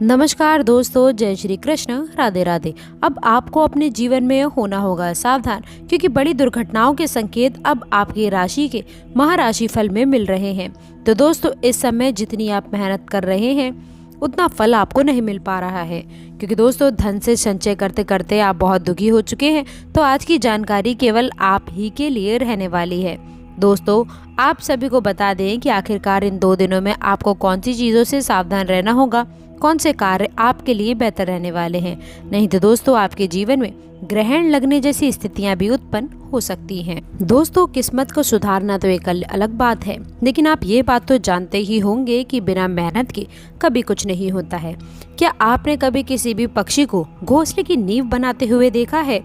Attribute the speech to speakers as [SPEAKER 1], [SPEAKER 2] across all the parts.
[SPEAKER 1] नमस्कार दोस्तों, जय श्री कृष्ण, राधे राधे। अब आपको अपने जीवन में होना होगा सावधान, क्योंकि बड़ी दुर्घटनाओं के संकेत अब आपकी राशि के महाराशि फल में मिल रहे हैं। तो दोस्तों, इस समय जितनी आप मेहनत कर रहे हैं उतना फल आपको नहीं मिल पा रहा है, क्योंकि दोस्तों धन से संचय करते करते आप बहुत दुखी हो चुके हैं। तो आज की जानकारी केवल आप ही के लिए रहने वाली है। दोस्तों, आप सभी को बता दें कि आखिरकार इन 2 दिनों में आपको कौन सी चीज़ों से सावधान रहना होगा, कौन से कार्य आपके लिए बेहतर रहने वाले हैं। नहीं तो दोस्तों, आपके जीवन में ग्रहण लगने जैसी स्थितियां भी उत्पन्न हो सकती हैं। दोस्तों, किस्मत को सुधारना तो एक अलग बात है, लेकिन आप ये बात तो जानते ही होंगे कि बिना मेहनत के कभी कुछ नहीं होता है। क्या आपने कभी किसी भी पक्षी को घोंसले की नींव बनाते हुए देखा है?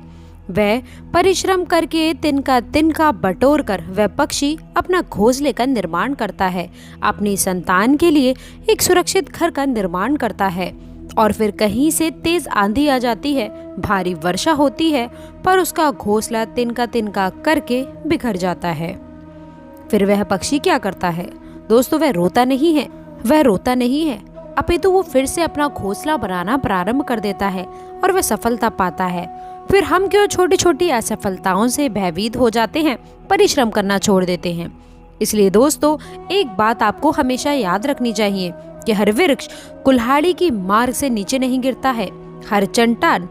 [SPEAKER 1] वह परिश्रम करके तिनका बटोर कर वह पक्षी अपना घोंसले का निर्माण करता है, अपनी संतान के लिए एक सुरक्षित घर का निर्माण करता है। और फिर कहीं से तेज आंधी आ जाती है, भारी वर्षा होती है, पर उसका घोंसला तिनका करके बिखर जाता है। फिर वह पक्षी क्या करता है? दोस्तों, वह रोता नहीं है, अपितु वो फिर से अपना घोंसला बनाना प्रारंभ कर देता है और वह सफलता पाता है। फिर हम क्यों छोटी छोटी असफलताओं से भयभीत हो जाते हैं, परिश्रम करना छोड़ देते हैं। इसलिए दोस्तों, एक बात आपको हमेशा याद रखनी चाहिए कि हर वृक्ष कुल्हाड़ी की मार से नीचे नहीं गिरता है, हर चट्टान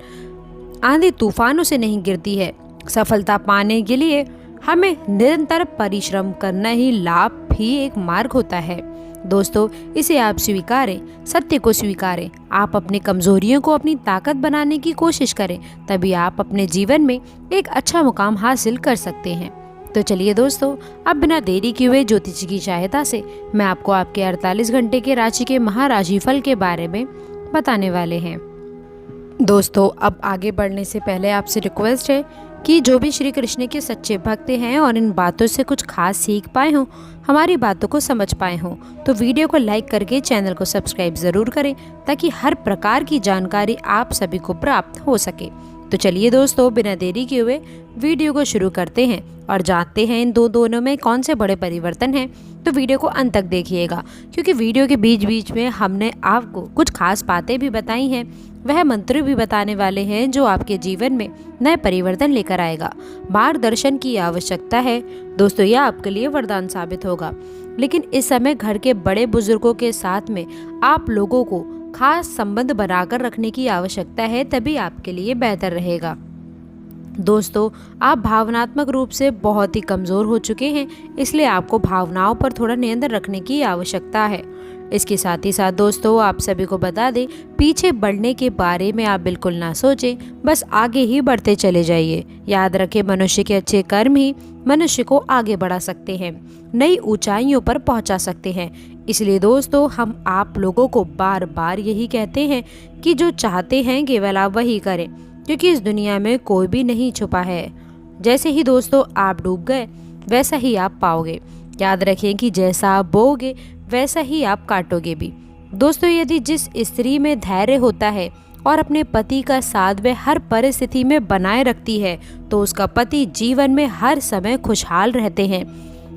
[SPEAKER 1] आंधी तूफानों से नहीं गिरती है। सफलता पाने के लिए हमें निरंतर परिश्रम करना ही लाभ भी एक मार्ग होता है। दोस्तों, इसे आप स्वीकारें, सत्य को स्वीकारें। आप अपनी कमजोरियों को अपनी ताकत बनाने की कोशिश करें, तभी आप अपने जीवन में एक अच्छा मुकाम हासिल कर सकते हैं। तो चलिए दोस्तों, अब बिना देरी किए हुए ज्योतिषी की सहायता से मैं आपको आपके 48 घंटे के राशि के महाराशि फल के बारे में बताने वाले हैं। दोस्तों, अब आगे बढ़ने से पहले आपसे रिक्वेस्ट है कि जो भी श्री कृष्ण के सच्चे भक्त हैं और इन बातों से कुछ खास सीख पाए हों, हमारी बातों को समझ पाए हों, तो वीडियो को लाइक करके चैनल को सब्सक्राइब ज़रूर करें, ताकि हर प्रकार की जानकारी आप सभी को प्राप्त हो सके। तो चलिए दोस्तों, बिना देरी किए हुए वीडियो को शुरू करते हैं और जानते हैं इन दोनों में कौन से बड़े परिवर्तन हैं। तो वीडियो को अंत तक देखिएगा, क्योंकि वीडियो के बीच बीच में हमने आपको कुछ खास बातें भी बताई हैं, वह मंत्र भी बताने वाले हैं जो आपके जीवन में नए परिवर्तन लेकर आएगा। मार्गदर्शन की आवश्यकता है दोस्तों, यह आपके लिए वरदान साबित होगा। लेकिन इस समय घर के बड़े बुजुर्गों के साथ में आप लोगों को खास संबंध बनाकर रखने की आवश्यकता है, तभी आपके लिए बेहतर रहेगा। दोस्तों, आप भावनात्मक रूप से बहुत ही कमज़ोर हो चुके हैं, इसलिए आपको भावनाओं पर थोड़ा नियंत्रण रखने की आवश्यकता है। इसके साथ ही साथ दोस्तों, आप सभी को बता दें, पीछे बढ़ने के बारे में आप बिल्कुल ना सोचें, बस आगे ही बढ़ते चले जाइए। याद रखें, मनुष्य के अच्छे कर्म ही मनुष्य को आगे बढ़ा सकते हैं, नई ऊंचाइयों पर पहुंचा सकते हैं। इसलिए दोस्तों, हम आप लोगों को बार बार यही कहते हैं कि जो चाहते हैं केवल आप वही करें, क्योंकि इस दुनिया में कोई भी नहीं छुपा है। जैसे ही दोस्तों आप डूब गए, वैसा ही आप पाओगे। याद रखें कि जैसा आप बोओगे वैसा ही आप काटोगे भी। दोस्तों, यदि जिस स्त्री में धैर्य होता है और अपने पति का साथ वह हर परिस्थिति में बनाए रखती है, तो उसका पति जीवन में हर समय खुशहाल रहते हैं,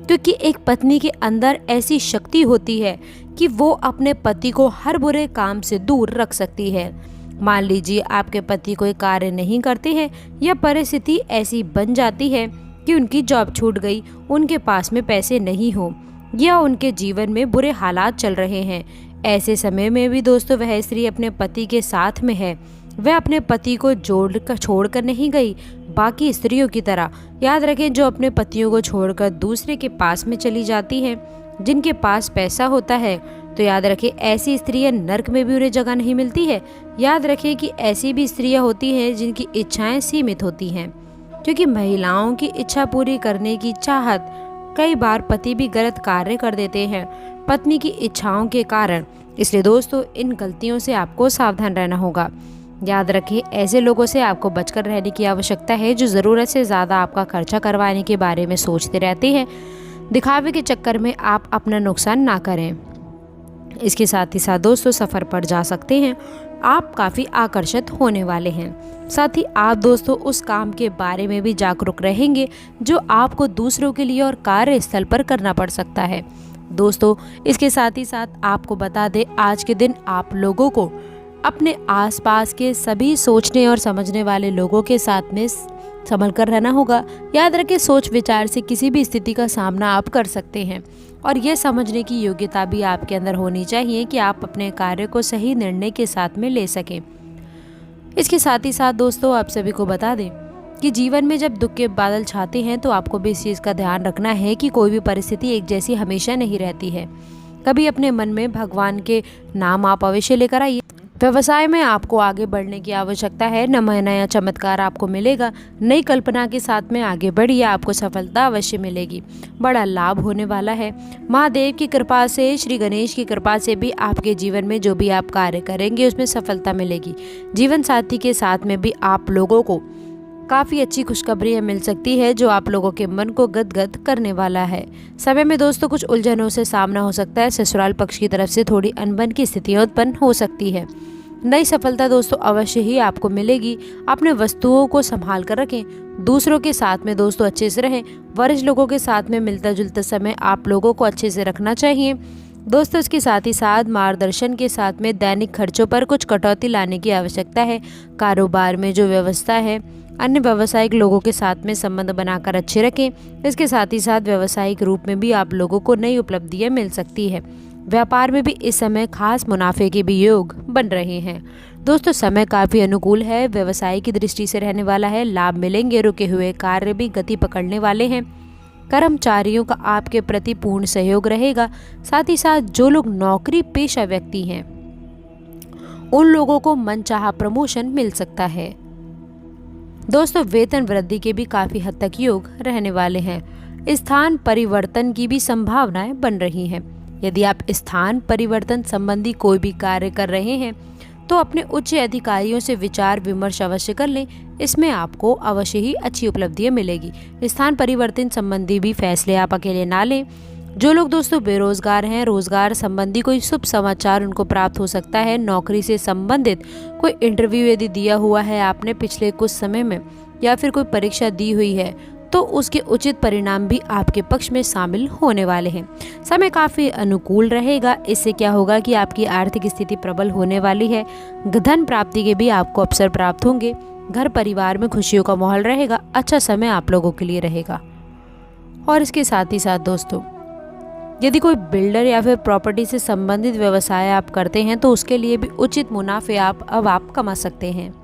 [SPEAKER 1] क्योंकि एक पत्नी के अंदर ऐसी शक्ति होती है कि वो अपने पति को हर बुरे काम से दूर रख सकती है। मान लीजिए आपके पति कोई कार्य नहीं करते हैं, या परिस्थिति ऐसी बन जाती है कि उनकी जॉब छूट गई, उनके पास में पैसे नहीं हो, या उनके जीवन में बुरे हालात चल रहे हैं। ऐसे समय में भी दोस्तों वह स्त्री अपने पति के साथ में है, वह अपने पति को छोड़कर नहीं गई, बाकी स्त्रियों की तरह। याद रखें, जो अपने पतियों को छोड़कर दूसरे के पास में चली जाती हैं, जिनके पास पैसा होता है, तो याद रखें ऐसी स्त्रियां नर्क में भी उन्हें जगह नहीं मिलती है। याद रखें कि ऐसी भी स्त्रियां होती हैं जिनकी इच्छाएं सीमित होती हैं, क्योंकि महिलाओं की इच्छा पूरी करने की चाहत कई बार पति भी गलत कार्य कर देते हैं पत्नी की इच्छाओं के कारण। इसलिए दोस्तों, इन गलतियों से आपको सावधान रहना होगा। याद रखें, ऐसे लोगों से आपको बचकर रहने की आवश्यकता है जो ज़रूरत से ज़्यादा आपका खर्चा करवाने के बारे में सोचते रहते हैं। दिखावे के चक्कर में आप अपना नुकसान ना करें। इसके साथ ही साथ दोस्तों, सफ़र पर जा सकते हैं, आप काफ़ी आकर्षित होने वाले हैं। साथ ही आप दोस्तों उस काम के बारे में भी जागरूक रहेंगे जो आपको दूसरों के लिए और कार्यस्थल पर करना पड़ सकता है। दोस्तों, इसके साथ ही साथ आपको बता दें, आज के दिन आप लोगों को अपने आसपास के सभी सोचने और समझने वाले लोगों के साथ में संभल कर रहना होगा। याद रखें, सोच विचार से किसी भी स्थिति का सामना आप कर सकते हैं और यह समझने की योग्यता भी आपके अंदर होनी चाहिए कि आप अपने कार्य को सही निर्णय के साथ में ले सकें। इसके साथ ही साथ दोस्तों, आप सभी को बता दें कि जीवन में जब दुख के बादल छाते हैं तो आपको भी इस चीज़ का ध्यान रखना है कि कोई भी परिस्थिति एक जैसी हमेशा नहीं रहती है। कभी अपने मन में भगवान के नाम आप अवश्य लेकर आइए। व्यवसाय में आपको आगे बढ़ने की आवश्यकता है, नया चमत्कार आपको मिलेगा। नई कल्पना के साथ में आगे बढ़िए, आपको सफलता अवश्य मिलेगी, बड़ा लाभ होने वाला है। महादेव की कृपा से, श्री गणेश की कृपा से भी आपके जीवन में जो भी आप कार्य करेंगे उसमें सफलता मिलेगी। जीवन साथी के साथ में भी आप लोगों को काफ़ी अच्छी खुशखबरी मिल सकती है जो आप लोगों के मन को गदगद करने वाला है। समय में दोस्तों कुछ उलझनों से सामना हो सकता है। ससुराल पक्ष की तरफ से थोड़ी अनबन की स्थितियां उत्पन्न हो सकती है। नई सफलता दोस्तों अवश्य ही आपको मिलेगी। अपने वस्तुओं को संभाल कर रखें। दूसरों के साथ में दोस्तों अच्छे से रहें। वरिष्ठ लोगों के साथ में मिलता जुलता समय आप लोगों को अच्छे से रखना चाहिए। दोस्तों इसके साथ ही साथ मार्गदर्शन के साथ में दैनिक खर्चों पर कुछ कटौती लाने की आवश्यकता है। कारोबार में जो व्यवस्था है, अन्य व्यावसायिक लोगों के साथ में संबंध बनाकर अच्छे रखें। इसके साथ ही साथ व्यावसायिक रूप में भी आप लोगों को नई उपलब्धियां मिल सकती है। व्यापार में भी इस समय खास मुनाफे के भी योग बन रहे हैं। दोस्तों समय काफ़ी अनुकूल है, व्यवसाय की दृष्टि से रहने वाला है। लाभ मिलेंगे, रुके हुए कार्य भी गति पकड़ने वाले हैं। कर्मचारियों का आपके प्रति पूर्ण सहयोग रहेगा। साथ ही साथ जो लोग नौकरी पेशा व्यक्ति हैं उन लोगों को मनचाहा प्रमोशन मिल सकता है। दोस्तों वेतन वृद्धि के भी काफ़ी हद तक योग रहने वाले हैं। स्थान परिवर्तन की भी संभावनाएं बन रही हैं। यदि आप स्थान परिवर्तन संबंधी कोई भी कार्य कर रहे हैं तो अपने उच्च अधिकारियों से विचार विमर्श अवश्य कर लें। इसमें आपको अवश्य ही अच्छी उपलब्धियां मिलेगी। स्थान परिवर्तन संबंधी भी फैसले आप अकेले ना लें। जो लोग दोस्तों बेरोजगार हैं, रोजगार संबंधी कोई शुभ समाचार उनको प्राप्त हो सकता है। नौकरी से संबंधित कोई इंटरव्यू यदि दिया हुआ है आपने पिछले कुछ समय में, या फिर कोई परीक्षा दी हुई है, तो उसके उचित परिणाम भी आपके पक्ष में शामिल होने वाले हैं। समय काफ़ी अनुकूल रहेगा। इससे क्या होगा कि आपकी आर्थिक स्थिति प्रबल होने वाली है। धन प्राप्ति के भी आपको अवसर प्राप्त होंगे। घर परिवार में खुशियों का माहौल रहेगा। अच्छा समय आप लोगों के लिए रहेगा। और इसके साथ ही साथ दोस्तों, यदि कोई बिल्डर या फिर प्रॉपर्टी से संबंधित व्यवसाय आप करते हैं तो उसके लिए भी उचित मुनाफे आप कमा सकते हैं।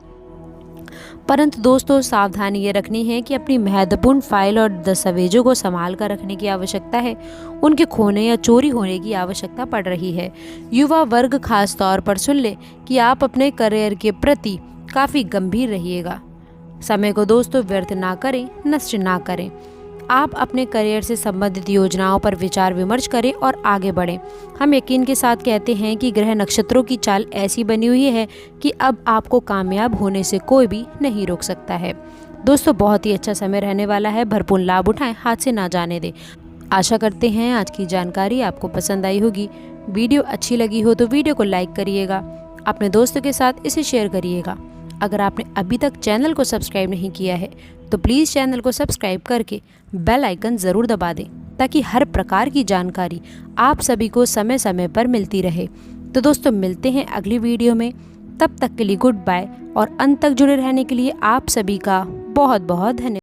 [SPEAKER 1] परंतु दोस्तों सावधानी ये रखनी है कि अपनी महत्वपूर्ण फाइल और दस्तावेजों को संभाल कर रखने की आवश्यकता है। उनके खोने या चोरी होने की आवश्यकता पड़ रही है। युवा वर्ग खास तौर पर सुन ले कि आप अपने करियर के प्रति काफ़ी गंभीर रहिएगा। समय को दोस्तों व्यर्थ ना करें, नष्ट ना करें। आप अपने करियर से संबंधित योजनाओं पर विचार विमर्श करें और आगे बढ़ें। हम यकीन के साथ कहते हैं कि ग्रह नक्षत्रों की चाल ऐसी बनी हुई है कि अब आपको कामयाब होने से कोई भी नहीं रोक सकता है। दोस्तों बहुत ही अच्छा समय रहने वाला है। भरपूर लाभ उठाएं, हाथ से ना जाने दें। आशा करते हैं आज की जानकारी आपको पसंद आई होगी। वीडियो अच्छी लगी हो तो वीडियो को लाइक करिएगा, अपने दोस्तों के साथ इसे शेयर करिएगा। अगर आपने अभी तक चैनल को सब्सक्राइब नहीं किया है तो प्लीज़ चैनल को सब्सक्राइब करके बेल आइकन ज़रूर दबा दें ताकि हर प्रकार की जानकारी आप सभी को समय समय पर मिलती रहे। तो दोस्तों मिलते हैं अगली वीडियो में। तब तक के लिए गुड बाय और अंत तक जुड़े रहने के लिए आप सभी का बहुत बहुत धन्यवाद।